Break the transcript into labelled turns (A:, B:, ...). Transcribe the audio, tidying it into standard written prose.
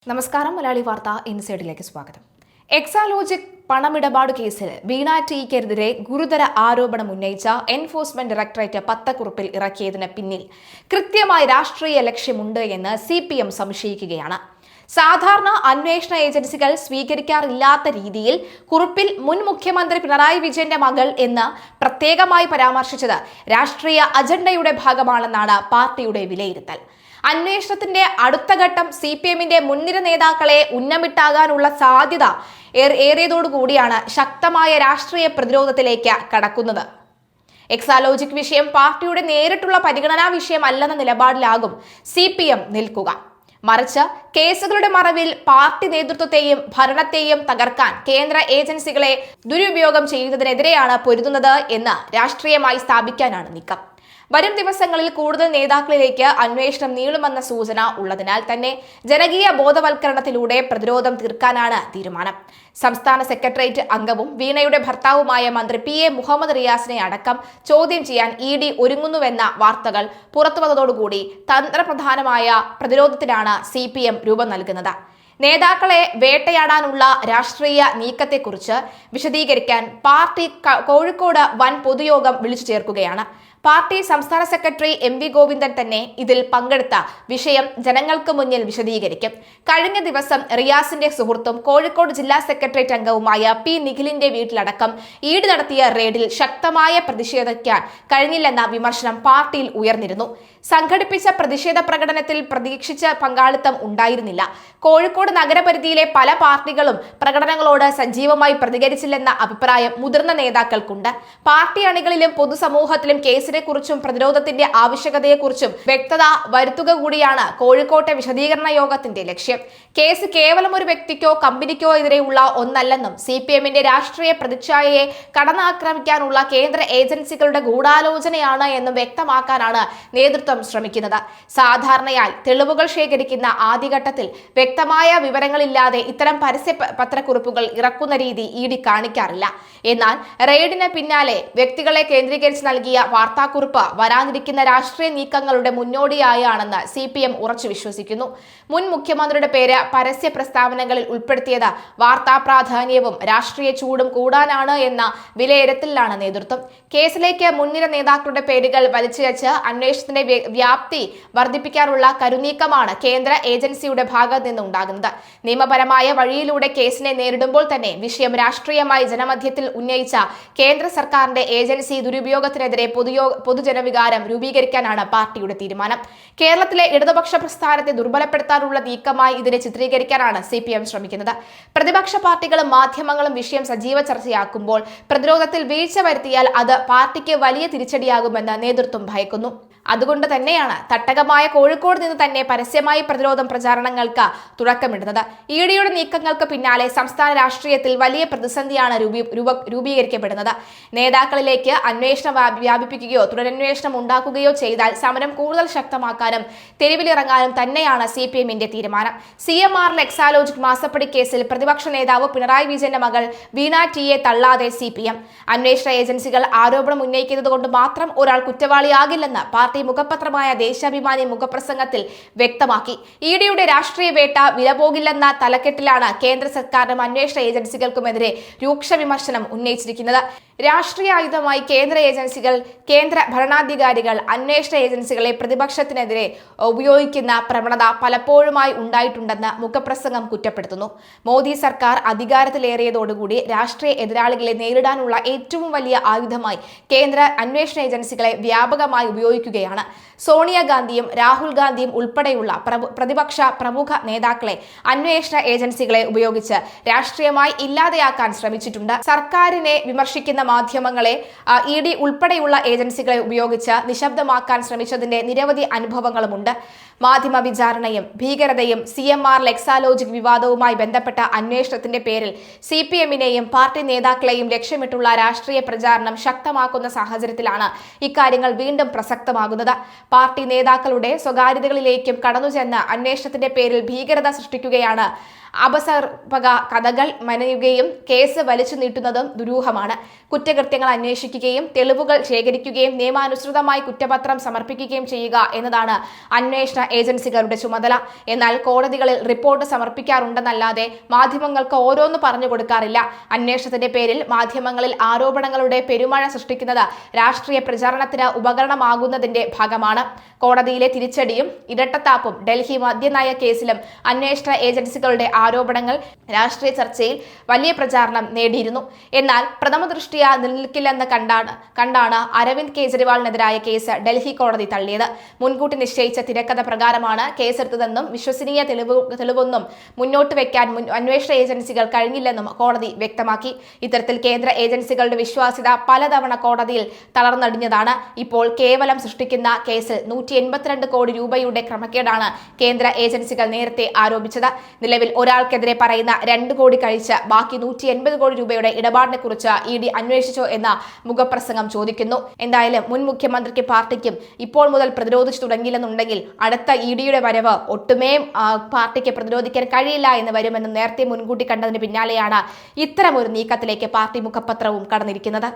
A: നമസ്കാരം. മലയാളി വാർത്ത ഇൻസൈഡിലേക്ക് സ്വാഗതം. എക്സാലോജിക് പണമിടപാട് കേസിൽ വീണ ടിക്കെതിരെ ഗുരുതര ആരോപണം ഉന്നയിച്ച എൻഫോഴ്സ്മെന്റ് ഡയറക്ടറേറ്റ് പത്രക്കുറിപ്പിൽ ഇറക്കിയതിന് പിന്നിൽ കൃത്യമായ രാഷ്ട്രീയ ലക്ഷ്യമുണ്ട് എന്ന് CPM സംശയിക്കുകയാണ്. സാധാരണ അന്വേഷണ ഏജൻസികൾ സ്വീകരിക്കാറില്ലാത്ത രീതിയിൽ കുറിപ്പിൽ മുൻ മുഖ്യമന്ത്രി പിണറായി വിജയന്റെ മകൾ എന്ന് പ്രത്യേകമായി പരാമർശിച്ചത് രാഷ്ട്രീയ അജണ്ടയുടെ ഭാഗമാണെന്നാണ് പാർട്ടിയുടെ വിലയിരുത്തൽ. അന്വേഷണത്തിന്റെ അടുത്ത ഘട്ടം CPMന്റെ മുൻനിര നേതാക്കളെ ഉന്നമിട്ടാകാനുള്ള സാധ്യത ഏറിയതോടുകൂടിയാണ് ശക്തമായ രാഷ്ട്രീയ പ്രതിരോധത്തിലേക്ക് കടക്കുന്നത്. എക്സാലോജിക് വിഷയം പാർട്ടിയുടെ നേരിട്ടുള്ള പരിഗണനാ വിഷയമല്ലെന്ന നിലപാടിലാകും CPM നിൽക്കുക. മറിച്ച് കേസുകളുടെ മറവിൽ പാർട്ടി നേതൃത്വത്തെയും ഭരണത്തെയും തകർക്കാൻ കേന്ദ്ര ഏജൻസികളെ ദുരുപയോഗം ചെയ്യുന്നതിനെതിരെയാണ് പൊരുതുന്നത് എന്ന് രാഷ്ട്രീയമായി സ്ഥാപിക്കാനാണ് നീക്കം. വരും ദിവസങ്ങളിൽ കൂടുതൽ നേതാക്കളിലേക്ക് അന്വേഷണം നീളുമെന്ന സൂചന ഉള്ളതിനാൽ തന്നെ ജനകീയ ബോധവൽക്കരണത്തിലൂടെ പ്രതിരോധം തീർക്കാനാണ് തീരുമാനം. സംസ്ഥാന സെക്രട്ടേറിയറ്റ് അംഗവും വീണയുടെ ഭർത്താവുമായ മന്ത്രി PA മുഹമ്മദ് റിയാസിനെ അടക്കം ചോദ്യം ചെയ്യാൻ ED ഒരുങ്ങുന്നുവെന്ന വാർത്തകൾ പുറത്തുവന്നതോടുകൂടി തന്ത്രപ്രധാനമായ പ്രതിരോധത്തിനാണ് CPM രൂപം നൽകുന്നത്. നേതാക്കളെ വേട്ടയാടാനുള്ള രാഷ്ട്രീയ നീക്കത്തെക്കുറിച്ച് വിശദീകരിക്കാൻ പാർട്ടി കോഴിക്കോട് വൻ പൊതുയോഗം വിളിച്ചു ചേർക്കുകയാണ്. പാർട്ടി സംസ്ഥാന സെക്രട്ടറി MV ഗോവിന്ദൻ തന്നെ ഇതിൽ പങ്കെടുത്ത വിഷയം ജനങ്ങൾക്ക് മുന്നിൽ വിശദീകരിക്കും. കഴിഞ്ഞ ദിവസം റിയാസിന്റെ സുഹൃത്തും കോഴിക്കോട് ജില്ലാ സെക്രട്ടേറിയറ്റ് അംഗവുമായ P നിഖിലിന്റെ വീട്ടിലടക്കം ED നടത്തിയ റെയ്ഡിൽ ശക്തമായ പ്രതിഷേധിക്കാൻ കഴിഞ്ഞില്ലെന്ന വിമർശനം പാർട്ടിയിൽ ഉയർന്നിരുന്നു. സംഘടിപ്പിച്ച പ്രതിഷേധ പ്രകടനത്തിൽ പ്രതീക്ഷിച്ച പങ്കാളിത്തം ഉണ്ടായിരുന്നില്ല. കോഴിക്കോട് നഗരപരിധിയിലെ പല പാർട്ടികളും പ്രകടനങ്ങളോട് സജീവമായി പ്രതികരിച്ചില്ലെന്ന അഭിപ്രായം മുതിർന്ന നേതാക്കൾക്കുണ്ട്. പാർട്ടി അണികളിലും പൊതുസമൂഹത്തിലും കേസിനെക്കുറിച്ചും പ്രതിരോധത്തിന്റെ ആവശ്യകതയെക്കുറിച്ചും വ്യക്തത വരുത്തുക കൂടിയാണ് കോഴിക്കോട്ടെ വിശദീകരണ യോഗത്തിന്റെ ലക്ഷ്യം. കേസ് കേവലം ഒരു വ്യക്തിക്കോ കമ്പനിക്കോ എതിരെയുള്ള ഒന്നല്ലെന്നും CPMന്റെ രാഷ്ട്രീയ പ്രതിച്ഛായയെ കടന്നാക്രമിക്കാനുള്ള കേന്ദ്ര ഏജൻസികളുടെ ഗൂഢാലോചനയാണ് എന്നും വ്യക്തമാക്കാനാണ് നേതൃത്വം ശ്രമിക്കുന്നത്. സാധാരണയായി തെളിവുകൾ ശേഖരിക്കുന്ന ആദ്യഘട്ടത്തിൽ വ്യക്തമായ വിവരങ്ങളില്ലാതെ ഇത്തരം പരസ്യ പത്രക്കുറിപ്പുകൾ ഇറക്കുന്ന രീതി ED കാണിക്കാറില്ല. എന്നാൽ റെയ്ഡിന് പിന്നാലെ വ്യക്തികളെ കേന്ദ്രീകരിച്ച് നൽകിയ വാർത്താക്കുറിപ്പ് വരാനിരിക്കുന്ന രാഷ്ട്രീയ നീക്കങ്ങളുടെ മുന്നോടിയായാണെന്ന് CPM ഉറച്ചു വിശ്വസിക്കുന്നു. മുൻ മുഖ്യമന്ത്രിയുടെ പേര് പരസ്യ പ്രസ്താവനകളിൽ ഉൾപ്പെടുത്തിയത് വാർത്താ പ്രാധാന്യവും രാഷ്ട്രീയ ചൂടും കൂടാനാണ് എന്ന വിലയിരുത്തലിലാണ് നേതൃത്വം. കേസിലേക്ക് മുൻനിര നേതാക്കളുടെ പേരുകൾ വലിച്ചിഴച്ച് അന്വേഷണത്തിന്റെ വ്യാപ്തി വർദ്ധിപ്പിക്കാനുള്ള കരുനീക്കമാണ് കേന്ദ്ര ഏജൻസിയുടെ ഭാഗത്ത് നിന്നുണ്ടാകുന്നത്. നിയമപരമായ വഴിയിലൂടെ കേസിനെ നേരിടുമ്പോൾ തന്നെ വിഷയം രാഷ്ട്രീയമായി ജനമധ്യത്തിൽ ഉന്നയിച്ച കേന്ദ്ര സർക്കാരിന്റെ ഏജൻസി ദുരുപയോഗത്തിനെതിരെ പൊതുജനവികാരം രൂപീകരിക്കാനാണ് പാർട്ടിയുടെ തീരുമാനം. കേരളത്തിലെ ഇടതുപക്ഷ പ്രസ്ഥാനത്തെ ദുർബലപ്പെടുത്താനുള്ള നീക്കമായി ഇതിനെ ചിത്രീകരിക്കാനാണ് CPM ശ്രമിക്കുന്നത്. പ്രതിപക്ഷ പാർട്ടികളും മാധ്യമങ്ങളും വിഷയം സജീവ ചർച്ചയാക്കുമ്പോൾ പ്രതിരോധത്തിൽ വീഴ്ച വരുത്തിയാൽ അത് പാർട്ടിക്ക് വലിയ തിരിച്ചടിയാകുമെന്ന് നേതൃത്വം ഭയക്കുന്നു. അതുകൊണ്ട് തന്നെയാണ് തട്ടകമായ കോഴിക്കോട് നിന്ന് തന്നെ പരസ്യമായി പ്രതിരോധം പ്രചാരണങ്ങൾക്ക് തുടക്കമിടുന്നത്. EDയുടെ നീക്കങ്ങൾക്ക് പിന്നാലെ സംസ്ഥാന രാഷ്ട്രീയത്തിൽ വലിയ പ്രതിസന്ധിയാണ് രൂപീകരിക്കപ്പെടുന്നത്. നേതാക്കളിലേക്ക് അന്വേഷണം വ്യാപിപ്പിക്കുകയോ തുടരന്വേഷണം ഉണ്ടാക്കുകയോ ചെയ്താൽ സമരം കൂടുതൽ ശക്തമാക്കാനും തെരുവിലിറങ്ങാനും തന്നെയാണ് CPMന്റെ തീരുമാനം. CMRL എക്സാലോജിക് മാസപ്പടി കേസിൽ പ്രതിപക്ഷ നേതാവ് പിണറായി വിജയന്റെ മകൾ വീണ ടിയെ തള്ളാതെ CPM. അന്വേഷണ ഏജൻസികൾ ആരോപണം ഉന്നയിക്കുന്നത് കൊണ്ട് മാത്രം ഒരാൾ കുറ്റവാളിയാകില്ലെന്ന് പാർട്ടി മുഖപത്രമായ ദേശാഭിമാനി മുഖപ്രസംഗത്തിൽ വ്യക്തമാക്കി. EDയുടെ രാഷ്ട്രീയ വേട്ട വിലപോകില്ലെന്ന തലക്കെട്ടിലാണ് കേന്ദ്ര സർക്കാരിനും അന്വേഷണ ഏജൻസികൾക്കുമെതിരെ രൂക്ഷ വിമർശനം ഉന്നയിച്ചിരിക്കുന്നത്. രാഷ്ട്രീയ ആയുധമായി കേന്ദ്ര ഏജൻസികൾ, കേന്ദ്ര ഭരണാധികാരികൾ അന്വേഷണ ഏജൻസികളെ പ്രതിപക്ഷത്തിനെതിരെ ഉപയോഗിക്കുന്ന പ്രവണത പലപ്പോഴുമായി ഉണ്ടായിട്ടുണ്ടെന്ന് മുഖപ്രസംഗം കുറ്റപ്പെടുത്തുന്നു. മോദി സർക്കാർ അധികാരത്തിലേറിയതോടുകൂടി രാഷ്ട്രീയ എതിരാളികളെ നേരിടാനുള്ള ഏറ്റവും വലിയ ആയുധമായി കേന്ദ്ര അന്വേഷണ ഏജൻസികളെ വ്യാപകമായി ഉപയോഗിക്കുകയാണ്. സോണിയാഗാന്ധിയും രാഹുൽ ഗാന്ധിയും ഉൾപ്പെടെയുള്ള പ്രതിപക്ഷ പ്രമുഖ നേതാക്കളെ അന്വേഷണ ഏജൻസികളെ ഉപയോഗിച്ച് രാഷ്ട്രീയമായി ഇല്ലാതെയാക്കാൻ ശ്രമിച്ചിട്ടുണ്ട്. സർക്കാരിനെ വിമർശിക്കുന്ന മാധ്യമങ്ങളെ ED ഉൾപ്പെടെയുള്ള ഏജൻസികളെ ഉപയോഗിച്ച് നിശബ്ദമാക്കാൻ ശ്രമിച്ചതിന്റെ നിരവധി അനുഭവങ്ങളുമുണ്ട്. മാധ്യമ വിചാരണയും ഭീകരതയും CMRL എക്സാലോജിക് വിവാദവുമായി ബന്ധപ്പെട്ട അന്വേഷണത്തിന്റെ പേരിൽ CPMനെയും പാർട്ടി നേതാക്കളെയും ലക്ഷ്യമിട്ടുള്ള രാഷ്ട്രീയ പ്രചാരണം ശക്തമാക്കുന്ന സാഹചര്യത്തിലാണ് ഇക്കാര്യങ്ങൾ വീണ്ടും പ്രസക്തമാകുന്നത്. പാർട്ടി നേതാക്കളുടെ സ്വകാര്യതകളിലേക്കും കടന്നുചെന്ന് അന്വേഷണത്തിന്റെ പേരിൽ ഭീകരത സൃഷ്ടിക്കുകയാണ് അപസർപ്പക കഥകൾ മെനയുകയും കേസ് വലിച്ചു നീട്ടുന്നതും ദുരൂഹമാണ്. കുറ്റകൃത്യങ്ങൾ അന്വേഷിക്കുകയും തെളിവുകൾ ശേഖരിക്കുകയും നിയമാനുസൃതമായി കുറ്റപത്രം സമർപ്പിക്കുകയും ചെയ്യുക എന്നതാണ് അന്വേഷണ ഏജൻസികളുടെ ചുമതല. എന്നാൽ കോടതികളിൽ റിപ്പോർട്ട് സമർപ്പിക്കാറുണ്ടെന്നല്ലാതെ മാധ്യമങ്ങൾക്ക് ഓരോന്ന് പറഞ്ഞു കൊടുക്കാറില്ല. അന്വേഷണത്തിന്റെ പേരിൽ മാധ്യമങ്ങളിൽ ആരോപണങ്ങളുടെ പെരുമഴ സൃഷ്ടിക്കുന്നത് രാഷ്ട്രീയ പ്രചാരണത്തിന് ഉപകരണമാകുന്നതിന്റെ ഭാഗമാണ്. കോടതിയിലെ തിരിച്ചടിയും ഇരട്ടത്താപ്പും ഡൽഹി മദ്യനയ കേസിലും അന്വേഷണ ഏജൻസികളുടെ ആരോപണങ്ങൾ രാഷ്ട്രീയ ചർച്ചയിൽ വലിയ പ്രചാരണം നേടിയിരുന്നു. എന്നാൽ പ്രഥമ ദൃഷ്ടിയ നിലനിൽക്കില്ലെന്ന് കണ്ടാണ് അരവിന്ദ് കെജ്രിവാളിനെതിരായ കേസ് ഡൽഹി കോടതി തള്ളിയത്. മുൻകൂട്ടി നിശ്ചയിച്ച തിരക്കഥ പ്രകാരമാണ് കേസെടുത്തതെന്നും വിശ്വസനീയ തെളിവൊന്നും മുന്നോട്ട് വെക്കാൻ അന്വേഷണ ഏജൻസികൾ കഴിഞ്ഞില്ലെന്നും കോടതി വ്യക്തമാക്കി. ഇത്തരത്തിൽ കേന്ദ്ര ഏജൻസികളുടെ വിശ്വാസ്യത പലതവണ കോടതിയിൽ തളർന്നടിഞ്ഞതാണ്. ഇപ്പോൾ കേവലം സൃഷ്ടിക്കുന്ന കേസിൽ 182 കോടി രൂപയുടെ ക്രമക്കേടാണ് കേന്ദ്ര ഏജൻസികൾ നേരത്തെ ആരോപിച്ചത്. നിലവിൽ ഒരാൾക്കെതിരെ പറയുന്ന 2 കോടി കഴിച്ച് ബാക്കി 180 കോടി രൂപയുടെ ഇടപാടിനെ കുറിച്ച് ED അന്വേഷിച്ചോ എന്ന മുഖപ്രസംഗം ചോദിക്കുന്നു. എന്തായാലും മുൻ മുഖ്യമന്ത്രിക്ക് പാർട്ടിക്കും ഇപ്പോൾ മുതൽ പ്രതിരോധിച്ചു തുടങ്ങിയില്ലെന്നുണ്ടെങ്കിൽ അടുത്ത EDയുടെ വരവ് ഒട്ടുമേ പാർട്ടിക്ക് പ്രതിരോധിക്കാൻ കഴിയില്ല എന്ന് വരുമെന്ന് നേരത്തെ മുൻകൂട്ടി കണ്ടതിന് പിന്നാലെയാണ് ഇത്തരം ഒരു നീക്കത്തിലേക്ക് പാർട്ടി മുഖപത്രവും കടന്നിരിക്കുന്നത്.